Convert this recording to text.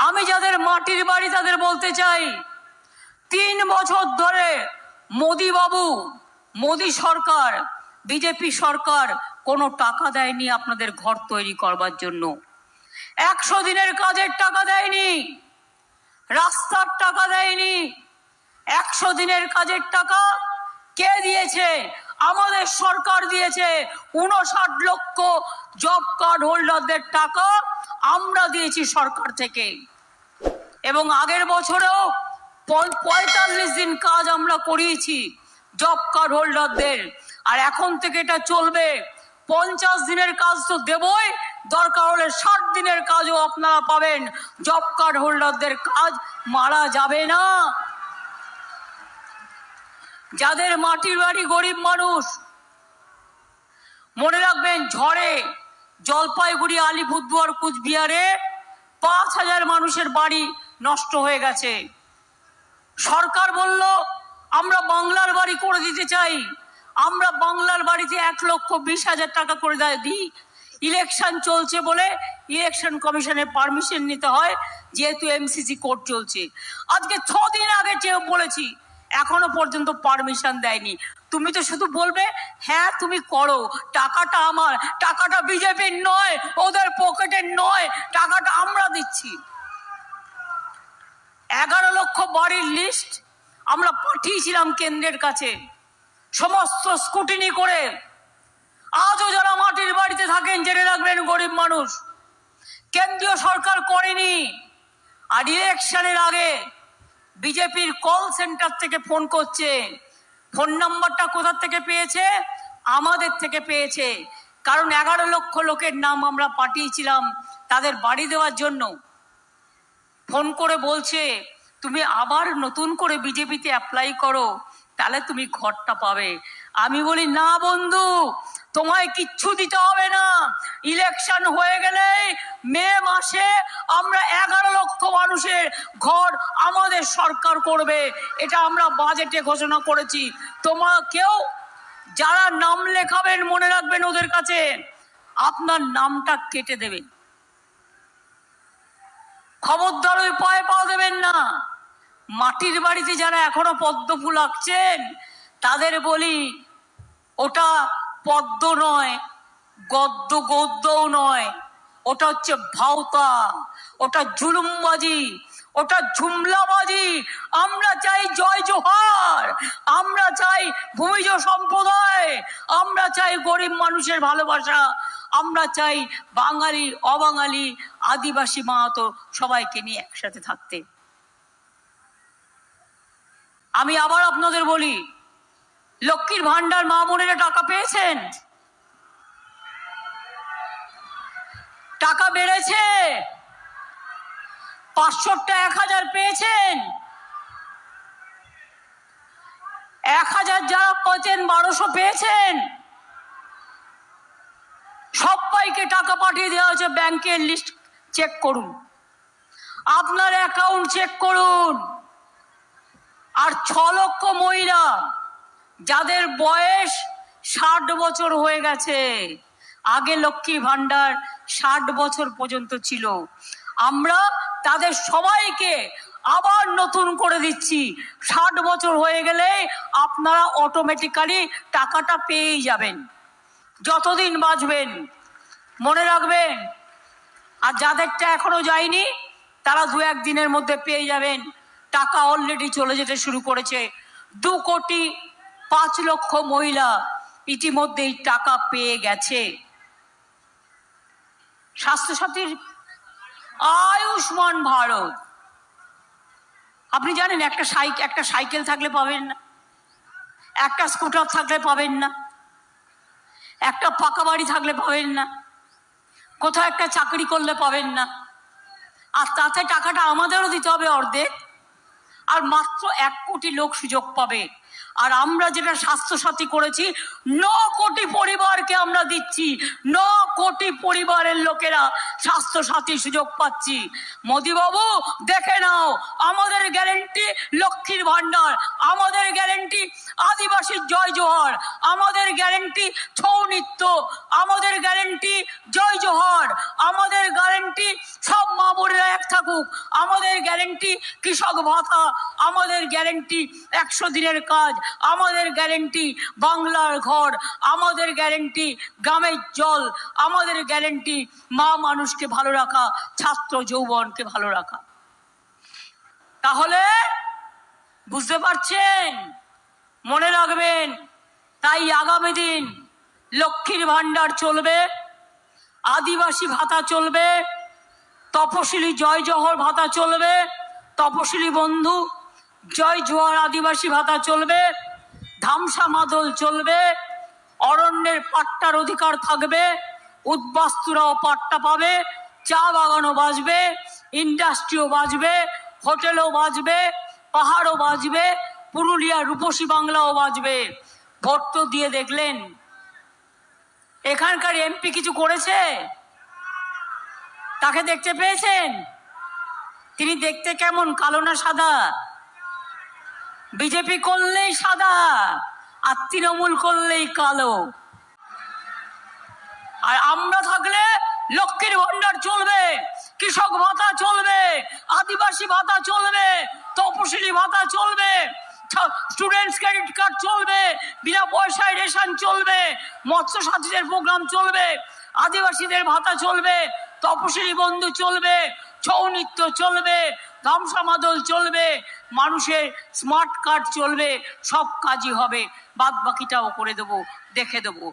আমি যাদের মাটির বাড়ি তাদের বলতে চাই, 3 বছর ধরে মোদি বাবু, মোদি সরকার, বিজেপি সরকার কোনো টাকা দেয়নি আপনাদের ঘর তৈরি করবার জন্য। 100 দিনের কাজের টাকা দেয়নি, রাস্তার টাকা দেয়নি। 100 দিনের কাজের টাকা কে দিয়েছে? আমাদের সরকার দিয়েছে। 59 লক্ষ জব কার্ড হোল্ডারদের টাকা আমরা দিয়েছি সরকার থেকে। এবং আগের বছরেও 45 দিন কাজ আমরা করিয়েছি জব কার্ড হোল্ডারদের। আর এখন থেকে এটা চলবে। 50 দিনের কাজ তো দেবই, দরকার হলে 60 দিনের কাজও আপনারা পাবেন। জব কার্ড হোল্ডারদের কাজ মারা যাবে না। যাদের মাটির বাড়ি, গরিব মানুষ, মনে রাখবেন, ঝড়ে জলপাইগুড়ি, আলিপুরদুয়ার, কুচবিহারে 5000 মানুষের বাড়ি নষ্ট হয়ে গেছে। সরকার বলল আমরা বাংলার বাড়ি করে দিতে চাই। আমরা বাংলার বাড়িতে 1,20,000 টাকা করে দিই। ইলেকশন চলছে বলে ইলেকশন কমিশনের পারমিশন নিতে হয়, যেহেতু এমসিসি কোর্ট চলছে। আজকে 6 দিন আগে বলেছি, এখনো পর্যন্ত পারমিশন দেয়নি। তুমি তো শুধু বলবে হ্যাঁ তুমি করো, টাকাটা আমার, টাকাটা বিজেপির নয়, ওদের পকেটের নয়, টাকাটা আমরা দিচ্ছি। 11 লক্ষ বাড়ির লিস্ট আমরা পাঠিয়েছিলাম কেন্দ্রের কাছে, সমস্ত স্কুটিনি করে। আজও যারা মাটির বাড়িতে থাকেন জেনে রাখবেন, গরিব মানুষ, কেন্দ্রীয় সরকার করেনি। আর ইলেকশনের আগে বিজেপির কল সেন্টার থেকে ফোন করছে। ফোন নাম্বারটা কোথা থেকে পেয়েছে? আমাদের থেকে পেয়েছে। কারণ 11 লক্ষ লোকের নাম আমরা পাঠিয়েছিলাম তাদের বাড়ি দেওয়ার জন্য। ফোন করে বলছে তুমি আবার নতুন করে বিজেপিতে অ্যাপ্লাই করো, তাহলে তুমি ঘরটা পাবে। আমি বলি না বন্ধু, তোমায় কিচ্ছু দিতে হবে না। ইলেকশন হয়ে গেলে মে মাসে আমরা 11 লক্ষ মানুষের ঘর আমাদের সরকার করবে। এটা আমরা বাজেটে ঘোষণা করেছি। কেউ যারা নাম লেখাবেন, মনে রাখবেন ওদের কাছে আপনার নামটা কেটে দেবেন। খবরদার ওই পায়ে পা দেবেন না। মাটির বাড়িতে যারা এখনো পদ্ম ফুল আঁকছেন তাদের বলি, ওটা পদ্ম নয়, গদ্যও নয়, ওটা হচ্ছে ভাওতা, ওটা জুলুমবাজি, ওটা ঝুমলাবাজি। আমরা চাই জয় জোহার, আমরা চাই ভূমিজ সম্প্রদায়, আমরা চাই গরিব মানুষের ভালোবাসা, আমরা চাই বাঙালি, অবাঙালি, আদিবাসী, মাহাতো সবাইকে নিয়ে একসাথে থাকতে। আমি আবার আপনাদের বলি, লক্ষ্মীর ভান্ডার মা বোনেরা টাকা পেয়েছেন? টাকা বেড়েছে? 500টা 1000 পেয়েছেন? 1000 যারা পেয়েছেন 1200 পেয়েছেন? সবাইকে টাকা পাঠিয়ে দেওয়া হয়েছে। ব্যাংকের লিস্ট চেক করুন, আপনার অ্যাকাউন্ট চেক করুন। আর 6 লক্ষ মহিলা যাদের বয়স 60 বছর হয়ে গেছে। আগে লক্ষ্মী ভান্ডার 60 বছর পর্যন্ত ছিল, আমরা তাদের সবাইকে আবার নতুন করে দিচ্ছি। 60 বছর হয়ে গেলে আপনারা অটোমেটিক্যালি টাকাটা পেয়েই যাবেন, যতদিন বাঁচবেন, মনে রাখবেন। আর যাদেরটা এখনো যায়নি তারা 2-1 দিনের মধ্যে পেয়ে যাবেন। টাকা অলরেডি চলে যেতে শুরু করেছে। 2,05,00,000 মহিলা ইতিমধ্যেই টাকা পেয়ে গেছে। স্বাস্থ্যসাথীর, আয়ুষ্মান ভারত, আপনি জানেন একটা সাইকেল থাকলে পাবেন না, একটা স্কুটার থাকলে পাবেন না, একটা পাকা বাড়ি থাকলে পাবেন না, কোথাও একটা চাকরি করলে পাবেন না। আর তাতে টাকাটা আমাদেরও দিতে হবে অর্ধেক। আর মাত্র 1 কোটি লোক সুযোগ পাবে। আর আমরা যেটা স্বাস্থ্যসাথী করেছি 9 কোটি পরিবারকে আমরা দিচ্ছি, 9 কোটি পরিবারের লোকেরা স্বাস্থ্যসাথী সুযোগ পাচ্ছি। মোদিবাবু দেখে নাও, আমাদের গ্যারেন্টি লক্ষ্মীর ভান্ডার, আমাদের গ্যারেন্টি আদিবাসীর জয় জোহার, আমাদের গ্যারেন্টি ছৌ নৃত্য, আমাদের গ্যারেন্টি জয় জোহার, আমাদের গ্যারেন্টি সব মা বোনেরা এক থাকুক, আমাদের গ্যারেন্টি কৃষক ভাতা, আমাদের গ্যারেন্টি 100 দিনের কাজ, আমাদের গ্যারেন্টি বাংলার ঘর, আমাদের গ্যারেন্টি গ্রামের জল, আমাদের গ্যারেন্টি মা মানুষকে ভালো রাখা, ছাত্র যৌবনকে ভালো রাখা। তাহলে বুঝতে পারছেন, মনে রাখবেন। তাই আগামী দিন লক্ষ্মীর ভান্ডার চলবে, আদিবাসী ভাতা চলবে, তপশিলি জয় জোহর ভাতা চলবে, তপশিলি বন্ধু জয় জোহার আদিবাসী ভাতা চলবে, ধামসা মাদল চলবে, অরণ্যের পাট্টার অধিকার থাকবে, উদ্বাস্তুরাও পাট্টা পাবে, চা বাগানও বাঁচবে, ইন্ডাস্ট্রিও বাঁচবে, হোটেলও বাঁচবে, পাহাড়ও বাঁচবে, পুরুলিয়া রূপসী বাংলাও বাঁচবে। ভোট তো দিয়ে দেখলেন, এখানকার এমপি কিছু করেছে? তাকে দেখতে পেয়েছেন? তিনি দেখতে কেমন, কালো না সাদা? বিজেপি করলেই সাদা আর তৃণমূল করলেই কালো। আর আমরা থাকলে লক্ষ্মীর ভান্ডার চলবে, কৃষক ভাতা চলবে, আদিবাসী ভাতা চলবে, তপশিলি ভাতা চলবে, স্টুডেন্টস ক্রেডিট কার্ড চলবে, বিনা পয়সায় রেশন চলবে, মৎস্য সাথীদের প্রোগ্রাম চলবে, আদিবাসীদের ভাতা চলবে, তপশিলি বন্ধু চলবে, ছৌ নৃত্য চলবে, ধামসা মাদল চলবে, মানুষের স্মার্ট কার্ড চলবে, সব কাজই হবে। বাদ বাকিটাও করে দেবো, দেখে দেবো।